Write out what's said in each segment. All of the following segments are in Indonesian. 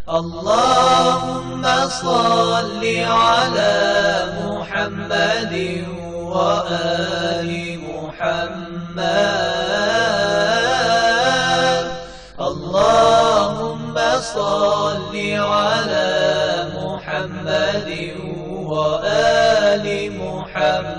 اللهم صل على محمد وآل محمد. اللهم صل على محمد وآل محمد.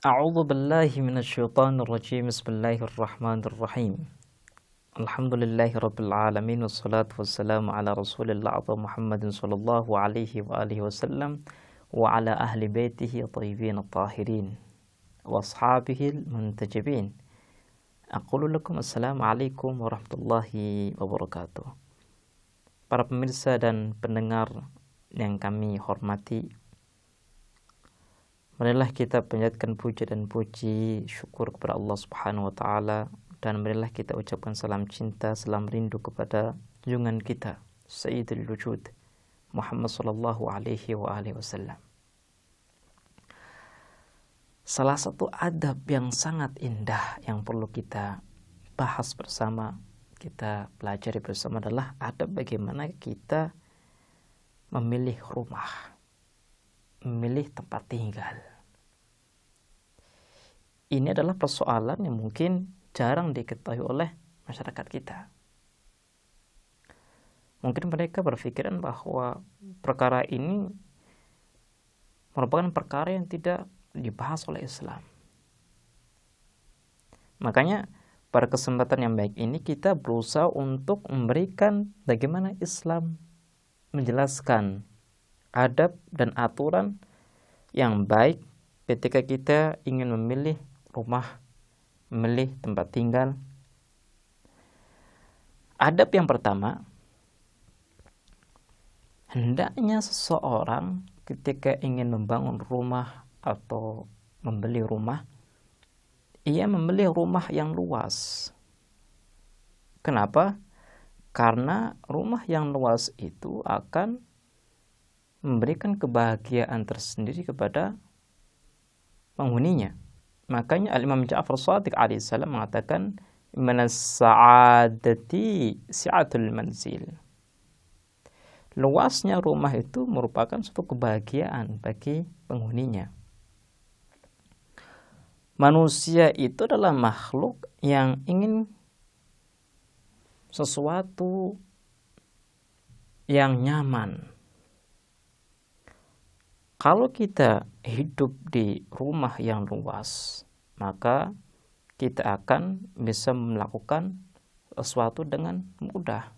A'udzu billahi minasyaitonir rajim. Bismillahirrahmanirrahim. Alhamdulillahirabbil alamin wassalatu wassalamu ala Rasulillah Muhammadin sallallahu alaihi wa alihi wasallam wa ala ahli baitihi thayyibin tahirin wa ashabihi muntajibin. Aqulu lakum assalamu alaikum warahmatullahi wabarakatuh. Para pemirsa dan pendengar yang kami hormati, marilah kita panjatkan puji dan puji syukur kepada Allah Subhanahu wa taala, dan marilah kita ucapkan salam cinta, salam rindu kepada junjungan kita Sayyidul Wujud Muhammad sallallahu alaihi wa alihi wasallam. Salah satu adab yang sangat indah yang perlu kita bahas bersama, kita pelajari bersama adalah adab bagaimana kita memilih rumah, memilih tempat tinggal. Ini adalah persoalan yang mungkin jarang diketahui oleh masyarakat kita. Mungkin mereka berpikiran bahwa perkara ini merupakan perkara yang tidak dibahas oleh Islam. Makanya pada kesempatan yang baik ini kita berusaha untuk memberikan bagaimana Islam menjelaskan adab dan aturan yang baik ketika kita ingin memilih rumah, memilih tempat tinggal. Adab yang pertama, hendaknya seseorang ketika ingin membangun rumah atau membeli rumah, ia memilih rumah yang luas. Kenapa? Karena rumah yang luas itu akan memberikan kebahagiaan tersendiri kepada penghuninya. Makanya Al-Imam Ja'far Shadiq alaihissalam mengatakan, minas sa'adati si'atul manzil. Luasnya rumah itu merupakan suatu kebahagiaan bagi penghuninya. Manusia itu adalah makhluk yang ingin sesuatu yang nyaman. Kalau kita hidup di rumah yang luas, maka kita akan bisa melakukan sesuatu dengan mudah.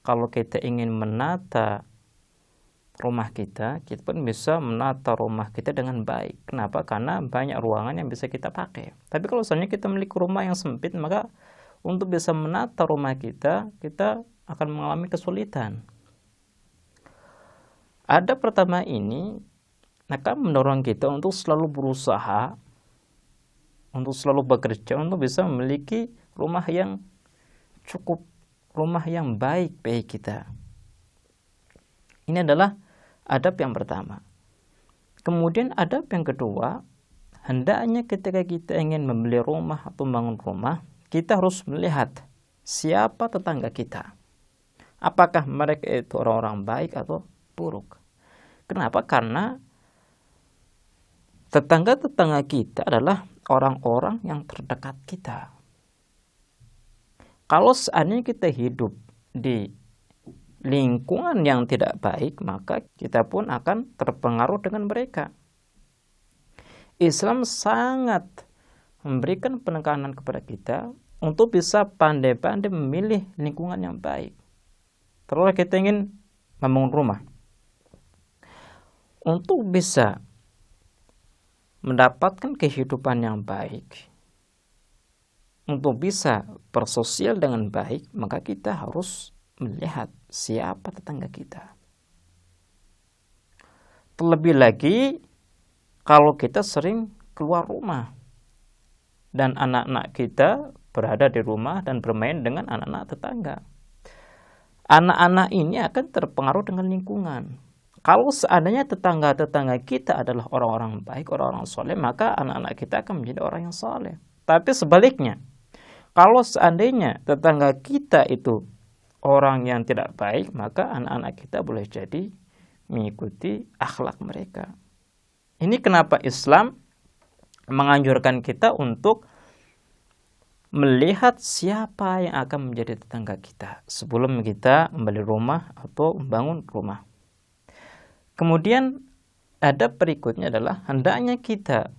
Kalau kita ingin menata rumah kita pun bisa menata rumah kita dengan baik. Kenapa? Karena banyak ruangan yang bisa kita pakai. Tapi kalau misalnya kita memiliki rumah yang sempit, maka untuk bisa menata rumah kita akan mengalami kesulitan. Adab pertama ini akan mendorong kita untuk selalu berusaha, untuk selalu bekerja, untuk bisa memiliki rumah yang cukup, rumah yang baik bagi kita. Ini adalah adab yang pertama. Kemudian adab yang kedua, hendaknya ketika kita ingin membeli rumah atau membangun rumah, kita harus melihat siapa tetangga kita. Apakah mereka itu orang-orang baik atau buruk. Kenapa? Karena tetangga-tetangga kita adalah orang-orang yang terdekat kita. Kalau seandainya kita hidup di lingkungan yang tidak baik, maka kita pun akan terpengaruh dengan mereka. Islam sangat memberikan penekanan kepada kita untuk bisa pandai-pandai memilih lingkungan yang baik. Terus kita ingin membangun rumah. Untuk bisa mendapatkan kehidupan yang baik, untuk bisa bersosial dengan baik, maka kita harus melihat siapa tetangga kita. Terlebih lagi kalau kita sering keluar rumah dan anak-anak kita berada di rumah dan bermain dengan anak-anak tetangga. Anak-anak ini akan terpengaruh dengan lingkungan. Kalau seandainya tetangga-tetangga kita adalah orang-orang baik, orang-orang soleh, maka anak-anak kita akan menjadi orang yang soleh. Tapi sebaliknya, kalau seandainya tetangga kita itu orang yang tidak baik, maka anak-anak kita boleh jadi mengikuti akhlak mereka. Ini kenapa Islam menganjurkan kita untuk melihat siapa yang akan menjadi tetangga kita sebelum kita membeli rumah atau membangun rumah. Kemudian ada berikutnya adalah hendaknya kita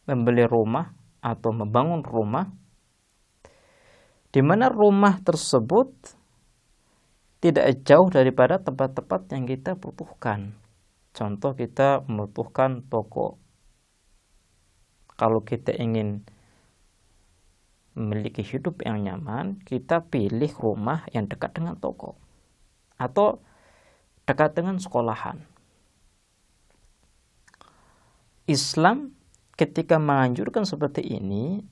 membeli rumah atau membangun rumah di mana rumah tersebut tidak jauh daripada tempat-tempat yang kita butuhkan. Contoh, kita membutuhkan toko. Kalau kita ingin memiliki hidup yang nyaman, kita pilih rumah yang dekat dengan toko atau dekat dengan sekolahan. Islam ketika menganjurkan seperti ini,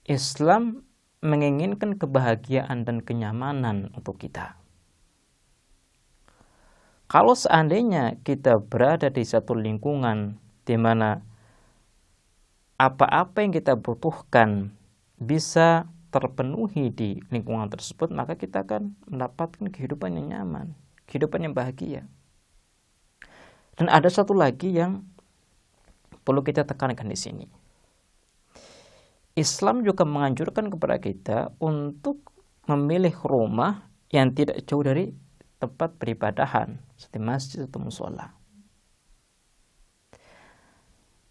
Islam menginginkan kebahagiaan dan kenyamanan untuk kita. Kalau seandainya kita berada di satu lingkungan di mana apa-apa yang kita butuhkan bisa terpenuhi di lingkungan tersebut, maka kita akan mendapatkan kehidupan yang nyaman, kehidupan yang bahagia. Dan ada satu lagi yang perlu kita tekankan di sini. Islam juga menganjurkan kepada kita untuk memilih rumah yang tidak jauh dari tempat peribadahan, seperti masjid atau mushola.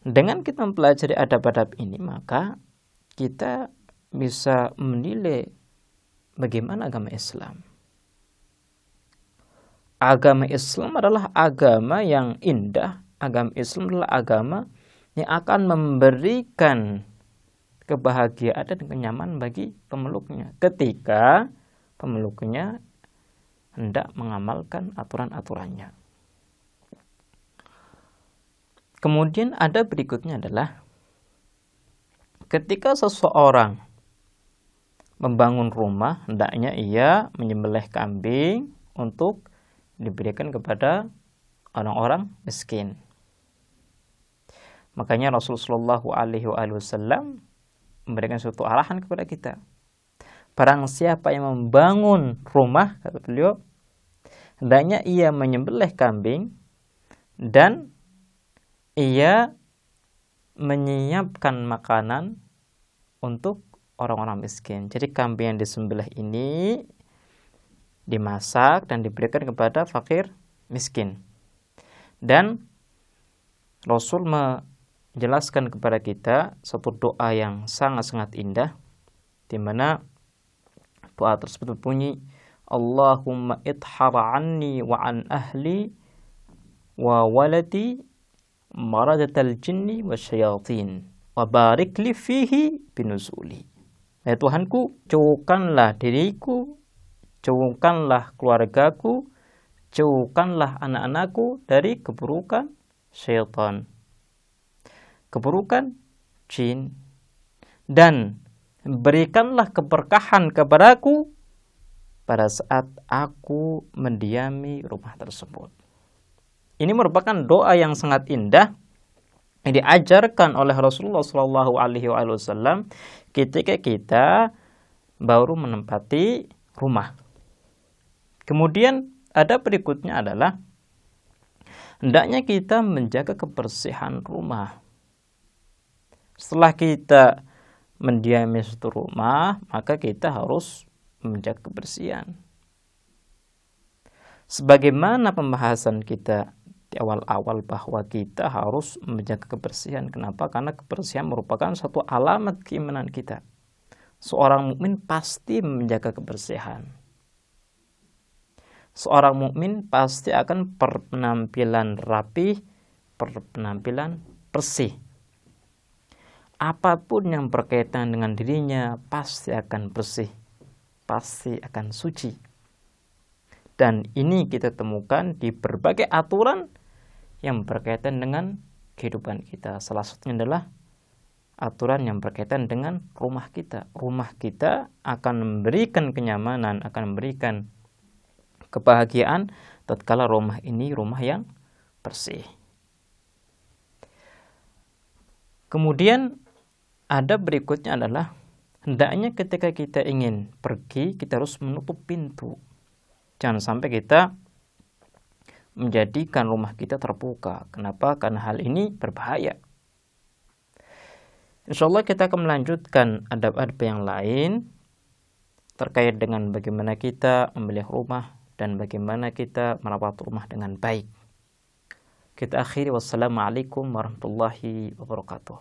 Dengan kita mempelajari adab-adab ini, maka kita bisa menilai bagaimana agama Islam. Agama Islam adalah agama yang indah. Agama Islam adalah agama yang akan memberikan kebahagiaan dan kenyamanan bagi pemeluknya ketika pemeluknya hendak mengamalkan aturan-aturannya. Kemudian ada berikutnya adalah ketika seseorang membangun rumah, hendaknya ia menyembelih kambing untuk diberikan kepada orang-orang miskin. Makanya Rasulullah SAW memberikan suatu arahan kepada kita. Barang siapa yang membangun rumah, kata beliau, hendaknya ia menyembelih kambing dan ia menyiapkan makanan untuk orang-orang miskin. Jadi kambing yang disembelih ini dimasak dan diberikan kepada fakir miskin. Dan Rasul menjelaskan kepada kita satu doa yang sangat-sangat indah, di mana doa tersebut berbunyi, Allahumma ithhar anni wa an ahli wa waladi maradatal jinni wa syayatin wa barik li fihi binuzuli. Ya Tuhanku, jauhkanlah diriku, jauhkanlah keluargaku, jauhkanlah anak-anakku dari keburukan syaitan, keburukan jin, dan berikanlah keberkahan kepadaku pada saat aku mendiami rumah tersebut. Ini merupakan doa yang sangat indah yang diajarkan oleh Rasulullah SAW ketika kita baru menempati rumah. Kemudian ada berikutnya adalah hendaknya kita menjaga kebersihan rumah. Setelah kita mendiami suatu rumah, maka kita harus menjaga kebersihan. Sebagaimana pembahasan kita di awal-awal bahwa kita harus menjaga kebersihan. Kenapa? Karena kebersihan merupakan suatu alamat keimanan kita. Seorang mukmin pasti menjaga kebersihan. Seorang mukmin pasti akan berpenampilan rapi, berpenampilan bersih. Apapun yang berkaitan dengan dirinya pasti akan bersih, pasti akan suci. Dan ini kita temukan di berbagai aturan yang berkaitan dengan kehidupan kita. Salah satunya adalah aturan yang berkaitan dengan rumah kita. Rumah kita akan memberikan kenyamanan, akan memberikan kebahagiaan tatkala rumah ini rumah yang bersih. Kemudian ada berikutnya adalah hendaknya ketika kita ingin pergi kita harus menutup pintu. Jangan sampai kita menjadikan rumah kita terbuka. Kenapa? Karena hal ini berbahaya. Insyaallah kita akan melanjutkan adab-adab yang lain terkait dengan bagaimana kita memilih rumah dan bagaimana kita merawat rumah dengan baik. Kita akhiri, wassalamualaikum warahmatullahi wabarakatuh.